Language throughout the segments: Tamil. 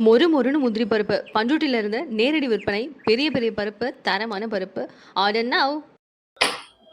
மொறு மொறுன்னு முந்திரி பருப்பு பண்ருட்டில இருந்து நேரடி விற்பனை. பெரிய பெரிய பருப்பு, தரமான பருப்பு. Order now.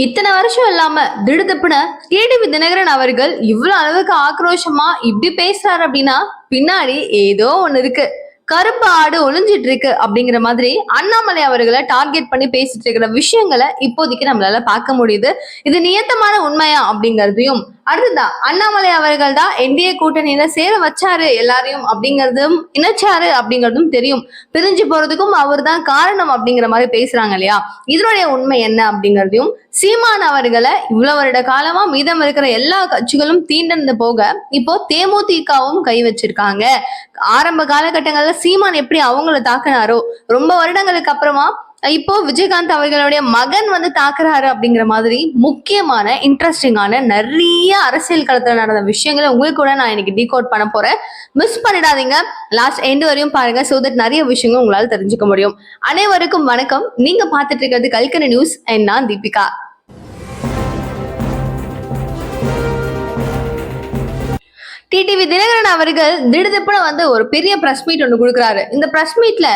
இத்தனை வருஷம் இல்லாம திடுதிப்புன டிடிவி தினகரன் அவர்கள் இவ்வளவு அளவுக்கு ஆக்ரோஷமா இப்படி பேசுறாரு அப்படின்னா பின்னாடி ஏதோ ஒண்ணு இருக்கு. கருப்பு ஆடு ஒளிஞ்சிட்டு இருக்கு அப்படிங்கிற மாதிரி அண்ணாமலை அவர்களை டார்கெட் பண்ணி பேசிட்டு இருக்கிற விஷயங்களை இப்போதைக்கு நம்மளால பார்க்க முடியுது. இது நியத்தமான உண்மையா அப்படிங்கறதையும், அடுத்ததான் அண்ணாமலை அவர்கள் தான் என்டிஏ கூட்டணியில சேர வச்சாரு எல்லாரையும் அப்படிங்கறதும், இணைச்சாரு அப்படிங்கறதும் தெரியும். பிரிஞ்சு போறதுக்கும் அவர் தான் காரணம் அப்படிங்கிற மாதிரி பேசுறாங்க இல்லையா? இதனுடைய உண்மை என்ன அப்படிங்கறதையும், சீமான் அவர்களை இவ்வளவு வருட காலமா மீதம் இருக்கிற எல்லா கட்சிகளும் தீண்டந்து போக இப்போ தேமுதிகவும் கை வச்சிருக்காங்க. ஆரம்ப காலகட்டங்கள்ல சீமான் எப்படி அவங்கள தாக்குனாரோ, ரொம்ப வருடங்களுக்கு அப்புறமா இப்போ விஜயகாந்த் அவர்களுடைய மகன் வந்து தாக்குறாரு அப்படிங்கிற மாதிரி முக்கியமான இன்ட்ரெஸ்டிங்கான நிறைய அரசியல் களத்துல நடந்த விஷயங்களை உங்களுக்கு கூட நான் இன்னைக்கு டீகோட் பண்ண போறேன். மிஸ் பண்ணிடாதீங்க, லாஸ்ட் எண்ட் வரையும் பாருங்க. சோ தட் நிறைய விஷயங்கள் உங்களால தெரிஞ்சுக்க முடியும். அனைவருக்கும் வணக்கம். நீங்க பார்த்துட்டு இருக்கிறது கல்கரி நியூஸ் அண்ட் நான் தீபிகா. டிடிவி தினகரன் அவர்கள் திடுதிப்புல வந்து ஒரு பெரிய பிரஸ் மீட் ஒண்ணு கொடுக்குறாரு. இந்த பிரஸ் மீட்ல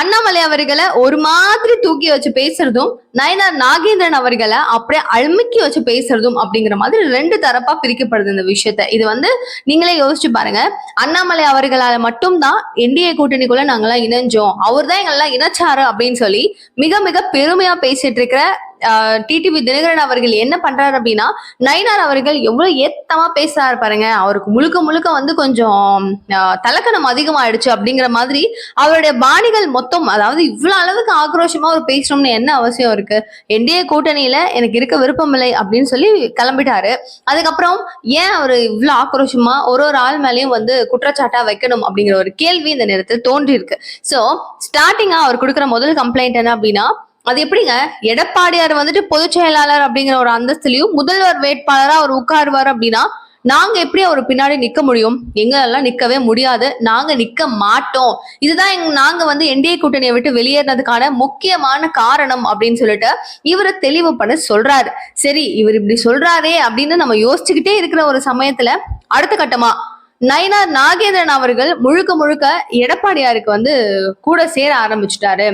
அண்ணாமலை அவர்களை ஒரு மாதிரி தூக்கி வச்சு பேசுறதும், நயனார் நாகேந்திரன் அவர்களை அப்படியே அழுமிக்கி வச்சு பேசுறதும் அப்படிங்கிற மாதிரி ரெண்டு தரப்பா பிரிக்கப்படுது இந்த விஷயத்த. இது வந்து நீங்களே யோசிச்சு பாருங்க. அண்ணாமலை அவர்களால மட்டும்தான் என்டிஏ கூட்டணிக்குள்ள நாங்கெல்லாம் இணைஞ்சோம், அவர் தான் எங்கெல்லாம் இணைச்சாரு அப்படின்னு சொல்லி மிக மிக பெருமையா பேசிட்டு இருக்கிற டிடிவி தினகரன் அவர்கள் என்ன பண்றாரு அப்படின்னா, நயினார் அவர்கள் எவ்வளவு ஏத்தமா பேசுறாரு பாருங்க. அவருக்கு முழுக்க முழுக்க வந்து கொஞ்சம் தலக்கணம் அதிகமாயிடுச்சு அப்படிங்கிற மாதிரி அவருடைய பாணிகள் மொத்தம். அதாவது இவ்வளவு அளவுக்கு ஆக்ரோஷமா அவர் பேசணும்னு என்ன அவசியம் இருக்கு? என்டிஏ கூட்டணியில எனக்கு இருக்க விருப்பம் இல்லை அப்படின்னு சொல்லி கிளம்பிட்டாரு. அதுக்கப்புறம் ஏன் அவர் இவ்வளவு ஆக்ரோஷமா ஒரு ஆள் மேலேயும் வந்து குற்றச்சாட்டா வைக்கணும் அப்படிங்கிற ஒரு கேள்வி இந்த நேரத்தில் தோன்றி இருக்கு. சோ ஸ்டார்டிங்கா அவர் கொடுக்குற முதல் கம்ப்ளைண்ட் என்ன அப்படின்னா, அது எப்படிங்க எடப்பாடியார் வந்துட்டு பொதுச் செயலாளர் அப்படிங்கிற ஒரு அந்தஸ்துலயும் முதல்வர் வேட்பாளரா அவர் உட்காருவார் அப்படின்னா நாங்க எப்படி அவர் பின்னாடி நிக்க முடியும்? எங்களெல்லாம் நிக்கவே முடியாது, நாங்க நிக்க மாட்டோம். இதுதான் நாங்க வந்து என்டிஏ கூட்டணியை விட்டு வெளியேறினதுக்கான முக்கியமான காரணம் அப்படின்னு சொல்லிட்டு இவரை தெளிவு பண்ண சொல்றாரு. சரி, இவர் இப்படி சொல்றாரே அப்படின்னு நம்ம யோசிச்சுக்கிட்டே இருக்கிற ஒரு சமயத்துல அடுத்த கட்டமா நயினார் நாகேந்திரன் அவர்கள் முழுக்க முழுக்க எடப்பாடியாருக்கு வந்து கூட சேர ஆரம்பிச்சுட்டாரு.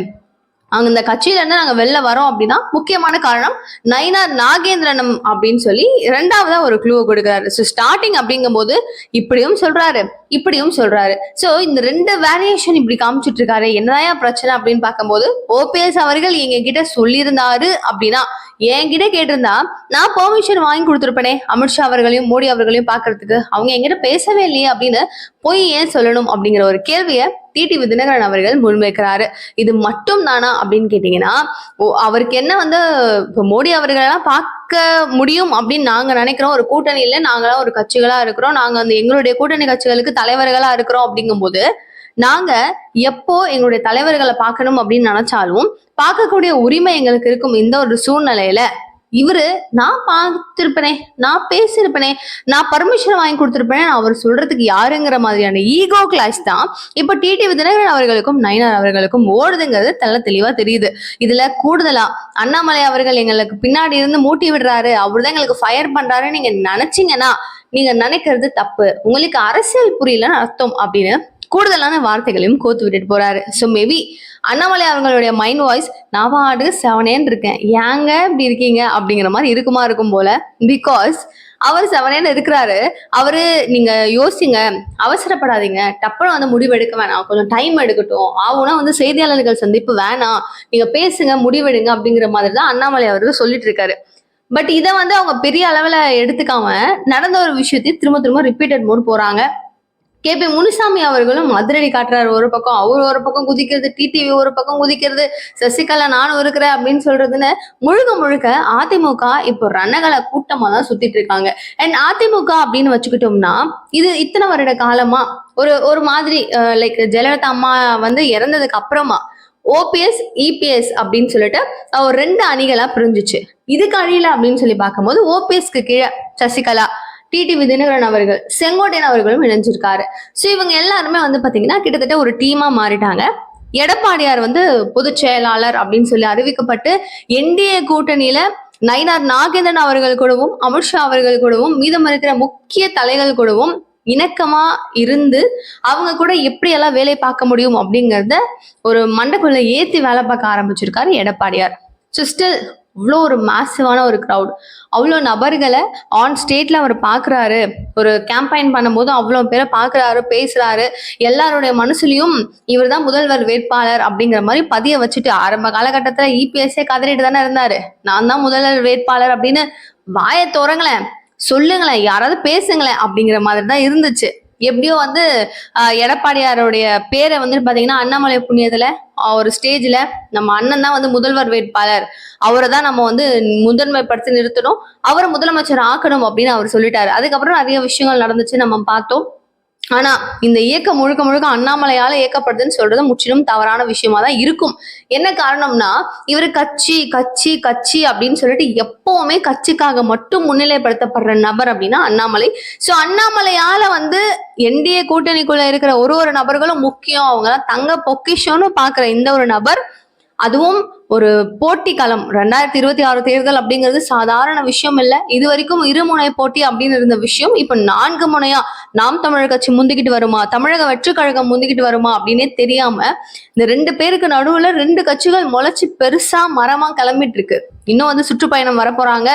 அங்க இந்த கட்சியில இருந்து நாங்க வெளில வரோம் அப்படின்னா முக்கியமான காரணம் நயினார் நாகேந்திரனம் அப்படின்னு சொல்லி இரண்டாவதா ஒரு க்ளூ கொடுக்குறாரு. ஸோ ஸ்டார்டிங் அப்படிங்கும் போது இப்படியும் சொல்றாரு, இப்படியும் சொல்றாரு. சோ இந்த ரெண்டு வேரியேஷன் இப்படி காமிச்சிட்டு இருக்காரு. என்னதான் பிரச்சனை அப்படின்னு பார்க்கும்போது, ஓபிஎஸ் அவர்கள் எங்க கிட்ட சொல்லியிருந்தாரு அப்படின்னா, என்கிட்ட கேட்டிருந்தா நான் பெர்மிஷன் வாங்கி கொடுத்துருப்பேனே அமித்ஷா அவர்களையும் மோடி அவர்களையும் பாக்குறதுக்கு. அவங்க என்கிட்ட பேசவே இல்லையே அப்படின்னு போய் ஏன் சொல்லணும் அப்படிங்கிற ஒரு கேள்வியை டிடிவி தினகரன் அவர்கள் முன்வைக்கிறாரு. இது மட்டும் தானா அப்படின்னு கேட்டீங்கன்னா, அவருக்கு என்ன வந்து இப்போ மோடி அவர்களெல்லாம் பார்க்க முடியும் அப்படின்னு நாங்க நினைக்கிறோம். ஒரு கூட்டணியில நாங்களாம் ஒரு கட்சிகளா இருக்கிறோம், நாங்க வந்து எங்களுடைய கூட்டணி கட்சிகளுக்கு தலைவர்களா இருக்கிறோம். அப்படிங்கும்போது நாங்க எப்போ எங்களுடைய தலைவர்களை பார்க்கணும் அப்படின்னு நினைச்சாலும் பார்க்கக்கூடிய உரிமை எங்களுக்கு இருக்கும். இந்த ஒரு சூழ்நிலையில இவரு நான் பார்த்திருப்பனே, நான் பேசியிருப்பனே, நான் பர்மிஷன் வாங்கி கொடுத்திருப்பேனே, அவர் சொல்றதுக்கு யாருங்கிற மாதிரியான ஈகோ கிளாஸ் தான் இப்ப டிடிவி தினகரன் அவர்களுக்கும் நயினார் அவர்களுக்கும் ஓடுதுங்கிறது தெளிவா தெரியுது. இதுல கூடுதலா அண்ணாமலை அவர்கள் எங்களுக்கு பின்னாடி இருந்து மூட்டி விடுறாரு, அவர்தான் எங்களுக்கு ஃபயர் பண்றாருன்னு நீங்க நினைச்சீங்கன்னா நீங்க நினைக்கிறது தப்பு, உங்களுக்கு அரசியல் புரியலன்னு அர்த்தம் அப்படின்னு கூடுதலான வார்த்தைகளையும் கோத்து விட்டுட்டு போறாரு. ஸோ மேபி அண்ணாமலை அவங்களுடைய மைண்ட் வாய்ஸ் நான் பாடு செவனேன்னு இருக்கேன், ஏங்க இப்படி இருக்கீங்க அப்படிங்கிற மாதிரி இருக்குமா இருக்கும் போல. பிகாஸ் அவர் செவனேன்னு இருக்கிறாரு. அவரு நீங்க யோசிங்க, அவசரப்படாதீங்க, டப்புன்னு வந்து முடிவு எடுக்க வேணாம், கொஞ்சம் டைம் எடுக்கட்டும், ஆகுனா வந்து செய்தியாளர்கள் சந்திப்பு வேணாம், நீங்க பேசுங்க, முடிவெடுங்க அப்படிங்கிற மாதிரி தான் அண்ணாமலை அவர்கள் சொல்லிட்டு இருக்காரு. பட் இதை வந்து அவங்க பெரிய அளவுல எடுத்துக்காம நடந்த ஒரு விஷயத்தையும் திரும்ப திரும்ப ரிப்பீட்டட் மோட் போறாங்க. கேபி முனுசாமி அவர்களும் அதிரடி காட்டுறாரு. ஒரு பக்கம் அவர் ஒரு பக்கம் குதிக்கிறது, டிடிவி ஒரு பக்கம் குதிக்கிறது, சசிகலா நானும் இருக்கிறேன் அப்படின்னு சொல்றதுன்னு முழுக்க முழுக்க அதிமுக இப்போ ரணகல கூட்டமா தான் சுத்திட்டு இருக்காங்க. அண்ட் அதிமுக அப்படின்னு வச்சுக்கிட்டோம்னா இது இத்தனை வருட காலமா ஒரு மாதிரி லைக் ஜெயலலிதா அம்மா வந்து இறந்ததுக்கு அப்புறமா ஓபிஎஸ் இபிஎஸ் அப்படின்னு சொல்லிட்டு ஒரு ரெண்டு அணிகளா பிரிஞ்சிச்சு. இதுக்கு அணியில அப்படின்னு சொல்லி பார்க்கும்போது ஓபிஎஸ்க்கு கீழே சசிகலா, டிடிவி தினகரன் அவர்கள், செங்கோட்டையன் அவர்களும் இணைஞ்சிருக்காரு. ஸோ இவங்க எல்லாருமே வந்து பாத்தீங்கன்னா கிட்டத்தட்ட ஒரு டீமா மாறிட்டாங்க. எடப்பாடியார் வந்து பொதுச் செயலாளர் அப்படின்னு சொல்லி அறிவிக்கப்பட்டு என்டிஏ கூட்டணியில நயினார் நாகேந்திரன் அவர்கள் கூடவும் அமித்ஷா அவர்கள் கூடவும் மீதம் இருக்கிற முக்கிய தலைகள் கூடவும் இணக்கமா இருந்து அவங்க கூட எப்படியெல்லாம் வேலை பார்க்க முடியும் அப்படிங்கிறத ஒரு மண்டைக்குள்ள ஏத்தி வேலை பார்க்க ஆரம்பிச்சிருக்காரு எடப்பாடியார். ஸோ ஸ்டில் அவ்வளோ ஒரு மேசிவான ஒரு க்ரௌட், அவ்வளோ நபர்களை ஆன் ஸ்டேட்ல அவர் பார்க்குறாரு. ஒரு கேம்பெயின் பண்ணும்போது அவ்வளோ பேரை பார்க்குறாரு, பேசுறாரு. எல்லாருடைய மனசுலையும் இவர் தான் முதல்வர் வேட்பாளர் அப்படிங்கிற மாதிரி பதிய வச்சுட்டு, ஆரம்ப காலகட்டத்தில் இபிஎஸ்ஏ கதறிட்டு தானே இருந்தாரு, நான் தான் முதல்வர் வேட்பாளர் அப்படின்னு. வாயை திறங்களேன், சொல்லுங்களேன், யாராவது பேசுங்களேன் அப்படிங்கிற மாதிரி தான் இருந்துச்சு. எப்படியோ வந்து எடப்பாடியாருடைய பேரை வந்து பாத்தீங்கன்னா அண்ணாமலை புண்ணியத்துல ஒரு ஸ்டேஜ்ல நம்ம அண்ணன் தான் வந்து முதல்வர் வேட்பாளர், அவரை தான் நம்ம வந்து முதன்மைப்படுத்தி நிறுத்தணும், அவரை முதலமைச்சர் ஆக்கணும் அப்படின்னு அவர் சொல்லிட்டாரு. அதுக்கப்புறம் நிறைய விஷயங்கள் நடந்துச்சு, நம்ம பார்த்தோம். ஆனா இந்த இயக்கம் முழுக்க முழுக்க அண்ணாமலையால இயக்கப்படுதுன்னு சொல்றது முற்றிலும் தவறான விஷயமா தான் இருக்கும். என்ன காரணம்னா, இவரு கட்சி கட்சி கட்சி அப்படின்னு சொல்லிட்டு எப்பவுமே கட்சிக்காக மட்டும் முன்னிலைப்படுத்தப்படுற நபர் அப்படின்னா அண்ணாமலை. சோ அண்ணாமலையால வந்து என்டிஏ கூட்டணிக்குள்ள இருக்கிற ஒரு நபர்களும் முக்கியம், அவங்க எல்லாம் தங்க பொக்கிஷம்னு பாக்குற இந்த ஒரு நபர், அதுவும் ஒரு போட்டி களம் 2026 தேர்தல் அப்படிங்கிறது சாதாரண விஷயம் இல்லை. இது வரைக்கும் இருமுனை போட்டி அப்படின்னு இருந்த விஷயம் இப்ப 4 முனையா நாம் தமிழர் கட்சி முந்திக்கிட்டு வருமா, தமிழக வெற்றி கழகம் முந்திக்கிட்டு வருமா அப்படின்னே தெரியாம இந்த 2 பேருக்கு நடுவுல 2 கட்சிகள் முளைச்சு பெருசா மரமா கிளம்பிட்டு இருக்கு. இன்னும் வந்து சுற்றுப்பயணம் வரப்போறாங்க,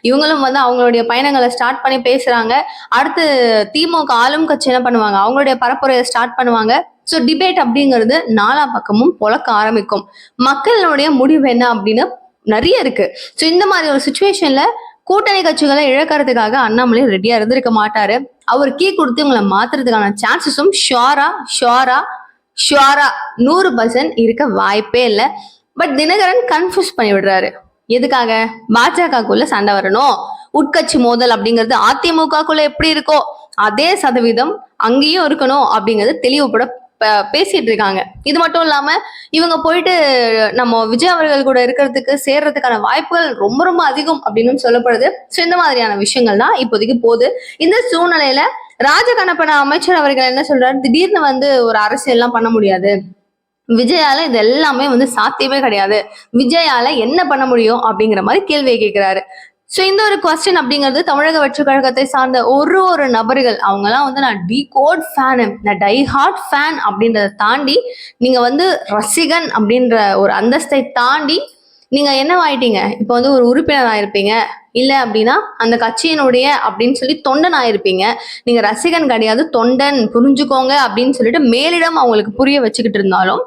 இவங்களும் வந்து அவங்களுடைய பயணங்களை ஸ்டார்ட் பண்ணி பேசுறாங்க. அடுத்து திமுக ஆளும் கட்சி என்ன பண்ணுவாங்க, அவங்களுடைய பரப்புரையை ஸ்டார்ட் பண்ணுவாங்க. ஸோ டிபேட் அப்படிங்கிறது 4 பக்கமும் பொழக்க ஆரம்பிக்கும். மக்களுடைய முடிவு என்ன அப்படின்னு நிறைய இருக்கு. ஸோ இந்த மாதிரி ஒரு சுச்சுவேஷன்ல கூட்டணி கட்சிகளை இழக்கிறதுக்காக அண்ணாமலை ரெடியா இருந்திருக்க மாட்டாரு. அவர் கீ கொடுத்து இவங்களை மாத்துறதுக்கான சான்சஸும் ஷுவரா 100% இருக்க வாய்ப்பே இல்லை. பட் தினகரன் கன்ஃபியூஸ் பண்ணி விடுறாரு. எதுக்காக? பாஜகக்குள்ள சண்டை வரணும், உட்கட்சி மோதல் அப்படிங்கிறது அதிமுகக்குள்ள எப்படி இருக்கோ அதே சதவீதம் அங்கேயும் இருக்கணும் அப்படிங்கிறது தெளிவுபட பேசிட்டு இருக்காங்க. இது மட்டும் இல்லாம இவங்க போயிட்டு நம்ம விஜய் அவர்கள் கூட இருக்கிறதுக்கு சேர்றதுக்கான வாய்ப்புகள் ரொம்ப ரொம்ப அதிகம் அப்படின்னு சொல்லப்படுது. ஸோ இந்த மாதிரியான விஷயங்கள் தான் இப்போதைக்கு போகுது. இந்த சூழ்நிலையில ராஜகணப்பன அமைச்சர் அவர்கள் என்ன சொல்றாரு, திடீர்னு வந்து ஒரு அரசியல் எல்லாம் பண்ண முடியாது, விஜயால இது எல்லாமே வந்து சாத்தியமே கிடையாது, விஜயால என்ன பண்ண முடியும் அப்படிங்கிற மாதிரி கேள்வியை கேட்கிறாரு. ஸோ இந்த ஒரு கொஸ்டின் அப்படிங்கிறது தமிழக வெற்றி கழகத்தை சார்ந்த ஒரு நபர்கள் அவங்கெல்லாம் வந்து நான் டிகோட் ஃபேனு, நான் டைஹார்ட் ஃபேன் அப்படின்றத தாண்டி நீங்க வந்து ரசிகன் அப்படின்ற ஒரு அந்தஸ்தை தாண்டி நீங்க என்னவாயிட்டீங்க, இப்போ வந்து ஒரு உறுப்பினர் ஆயிருப்பீங்க, இல்லை அப்படின்னா அந்த கட்சியினுடைய அப்படின்னு சொல்லி தொண்டன் ஆயிருப்பீங்க. நீங்க ரசிகன் கிடையாது, தொண்டன், புரிஞ்சுக்கோங்க அப்படின்னு சொல்லிட்டு மேலிடம் அவங்களுக்கு புரிய வச்சுக்கிட்டு இருந்தாலும்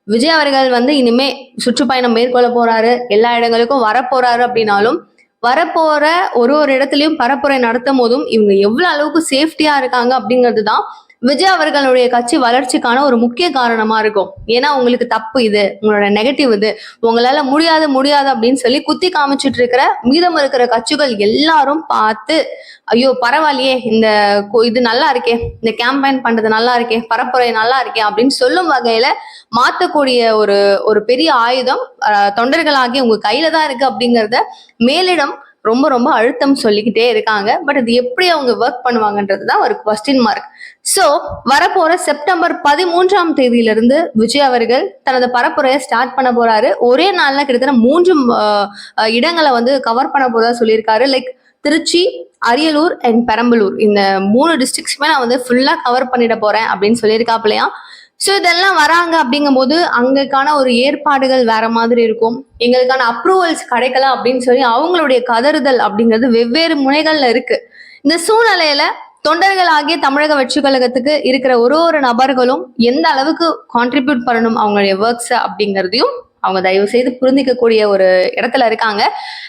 விஜய் அவர்கள் வந்து இனிமே சுற்றுப்பயணம் மேற்கொள்ள போறாரு, எல்லா இடங்களுக்கும் வரப்போறாரு அப்படின்னாலும் வரப்போற ஒரு இடத்துலயும் பரப்புரை நடத்தும் போதும் இவங்க எவ்வளவு அளவுக்கு சேஃப்டியா இருக்காங்க அப்படிங்கிறது தான் விஜய் அவர்களுடைய கட்சி வளர்ச்சிக்கான ஒரு முக்கிய காரணமா இருக்கும். ஏன்னா உங்களுக்கு தப்பு இது, உங்களோட நெகட்டிவ் இது, உங்களால முடியாது அப்படின்னு சொல்லி குத்தி காமிச்சிட்டு இருக்கிற மீதம் இருக்கிற கட்சிகள் எல்லாரும் பார்த்து ஐயோ பரவாயில்லையே, இது நல்லா இருக்கே, இந்த கேம்பெயின் பண்றது நல்லா இருக்கே, பரப்புரை நல்லா இருக்கே அப்படின்னு சொல்லும் வகையில மாத்தக்கூடிய ஒரு பெரிய ஆயுதம் தொண்டர்களாகிய உங்க கையில தான் இருக்கு அப்படிங்கிறத மேலிடம் ரொம்ப ரொம்ப அழுத்தம் சொல்லிக்கிட்டே இருக்காங்க. பட் அது எப்படி அவங்க ஒர்க் பண்ணுவாங்கன்றதுதான் ஒரு கொஸ்டின் மார்க். சோ வரப்போற செப்டம்பர் 13ஆம் தேதியிலிருந்து விஜய் அவர்கள் தனது பரப்புரையை ஸ்டார்ட் பண்ண போறாரு. ஒரே நாள்ல கிட்டத்தட்ட 3 இடங்களை வந்து கவர் பண்ண போறதா சொல்லியிருக்காரு. லைக் திருச்சி, அரியலூர் அண்ட் பெரம்பலூர், இந்த 3 டிஸ்ட்ரிக்ட்ஸுமே நான் வந்து ஃபுல்லா கவர் பண்ணிட போறேன் அப்படின்னு சொல்லியிருக்காப்லையா. ஸோ இதெல்லாம் வராங்க அப்படிங்கும்போது அங்களுக்கான ஒரு ஏற்பாடுகள் வேற மாதிரி இருக்கும், எங்களுக்கான அப்ரூவல்ஸ் கிடைக்கலாம் அப்படின்னு சொல்லி அவங்களுடைய கதறுதல் அப்படிங்கிறது வெவ்வேறு முனைகள்ல இருக்கு. இந்த சூழ்நிலையில தொண்டர்கள் ஆகிய தமிழக வெற்றி கழகத்துக்கு இருக்கிற ஒரு நபர்களும் எந்த அளவுக்கு கான்ட்ரிபியூட் பண்ணணும் அவங்களுடைய ஒர்க்ஸ் அப்படிங்கிறதையும் அவங்க தயவு செய்து புரிந்திக்கக்கூடிய ஒரு இடத்துல இருக்காங்க.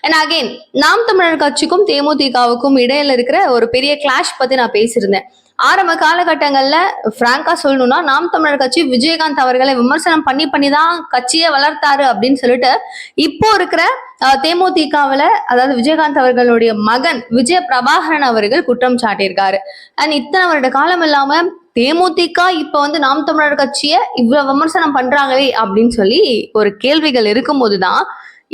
அண்ட் அகெயின் நாம் தமிழர் கட்சிக்கும் தேமுதிகவுக்கும் இடையில இருக்கிற ஒரு பெரிய கிளாஷ் பத்தி நான் பேசியிருந்தேன். ஆரம்ப காலகட்டங்கள்ல பிராங்கா சொல்லணும்னா நாம் தமிழர் கட்சி விஜயகாந்த் அவர்களை விமர்சனம் பண்ணி தான் கட்சியை வளர்த்தாரு அப்படின்னு சொல்லிட்டு இப்போ இருக்கிற தேமுதிகவுல, அதாவது விஜயகாந்த் அவர்களுடைய மகன் விஜய பிரபாகரன் அவர்கள் குற்றம் சாட்டியிருக்காரு. அண்ட் இத்தனை வருட காலம் இல்லாம தேமுதிக இப்ப வந்து நாம் தமிழர் கட்சியை இவ்வளவு விமர்சனம் பண்றாங்களே அப்படின்னு சொல்லி ஒரு கேள்விகள் இருக்கும்போதுதான்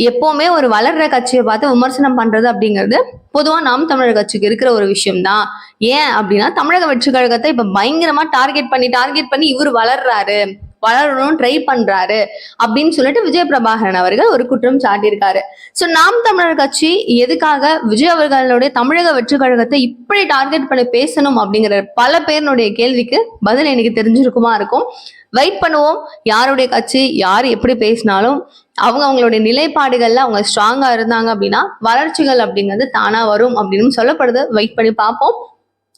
எப்பவுமே ஒரு வளர்ற கட்சியை பார்த்து விமர்சனம் பண்றது அப்படிங்கிறது பொதுவா நாம் தமிழர் கட்சிக்கு இருக்கிற ஒரு விஷயம் தான். ஏன் அப்படின்னா தமிழக வெற்றி கழகத்தை இப்ப பயங்கரமா டார்கெட் பண்ணி இவர் வளர்றாரு, வளரணும் ட்ரை பண்றாரு அப்படின்னு சொல்லிட்டு விஜய பிரபாகரன் அவர்கள் ஒரு குற்றம் சாட்டியிருக்காரு. சோ நாம் தமிழர் கட்சி எதுக்காக விஜய் அவர்களுடைய தமிழக வெற்றி கழகத்தை இப்படி டார்கெட் பண்ணி பேசணும் அப்படிங்கிற பல பேருடைய கேள்விக்கு பதில் எனக்கு தெரிஞ்சிருக்குமா இருக்கும். வெயிட் பண்ணுவோம். யாருடைய கட்சி யார் எப்படி பேசினாலும் அவங்களுடைய நிலைப்பாடுகள்ல அவங்க ஸ்ட்ராங்கா இருந்தாங்க அப்படின்னா வளர்ச்சிகள் அப்படிங்கிறது தானா வரும் அப்படின்னு சொல்லப்படுது. வெயிட் பண்ணி பார்ப்போம்.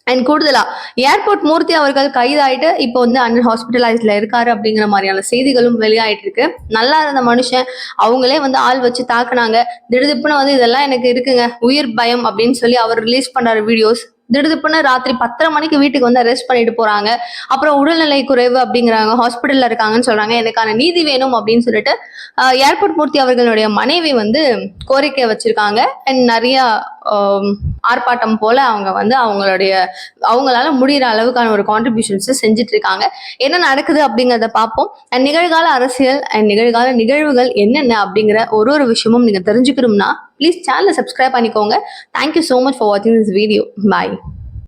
அண்ட் கூடுதலா ஏர்போர்ட் மூர்த்தி அவர்கள் கைதாயிட்டு இப்போ வந்து அண்டர் ஹாஸ்பிட்டலைஸ்ல இருக்காரு அப்படிங்கிற மாதிரியான செய்திகளும் வெளியாயிட்டு இருக்கு. நல்லா இருந்த மனுஷன் அவங்களே வந்து ஆள் வச்சு தாக்குனாங்க. திடுதிப்புன்னு வந்து இதெல்லாம் எனக்கு இருக்குங்க உயிர் பயம் அப்படின்னு சொல்லி அவர் ரிலீஸ் பண்றாரு வீடியோஸ். திடுதிப்புன்னு ராத்திரி 10:30 மணிக்கு வீட்டுக்கு வந்து அரெஸ்ட் பண்ணிட்டு போறாங்க. அப்புறம் உடல்நிலை குறைவு அப்படிங்கிறாங்க, ஹாஸ்பிட்டல்ல இருக்காங்கன்னு சொல்றாங்க. எனக்கான நீதி வேணும் அப்படின்னு சொல்லிட்டு ஏர்போர்ட் மூர்த்தி அவர்களுடைய மனைவி வந்து கோரிக்கை வச்சிருக்காங்க. அண்ட் நிறைய ஆர்ப்பாட்டம் போல அவங்க வந்து அவங்களால முடிகிற அளவுக்கான ஒரு கான்ட்ரிபியூஷன்ஸ் செஞ்சுட்டு இருக்காங்க. என்ன நடக்குது அப்படிங்கிறத பார்ப்போம். அண்ட் நிகழ்கால அரசியல் அண்ட் நிகழ்கால நிகழ்வுகள் என்னென்ன அப்படிங்கிற ஒரு விஷயமும் நீங்க தெரிஞ்சுக்கணும்னா ப்ளீஸ் சேனலை சப்ஸ்கிரைப் பண்ணிக்கோங்க. தேங்க்யூ ஸோ மச் ஃபார் வாட்சிங் திஸ் வீடியோ. பாய்.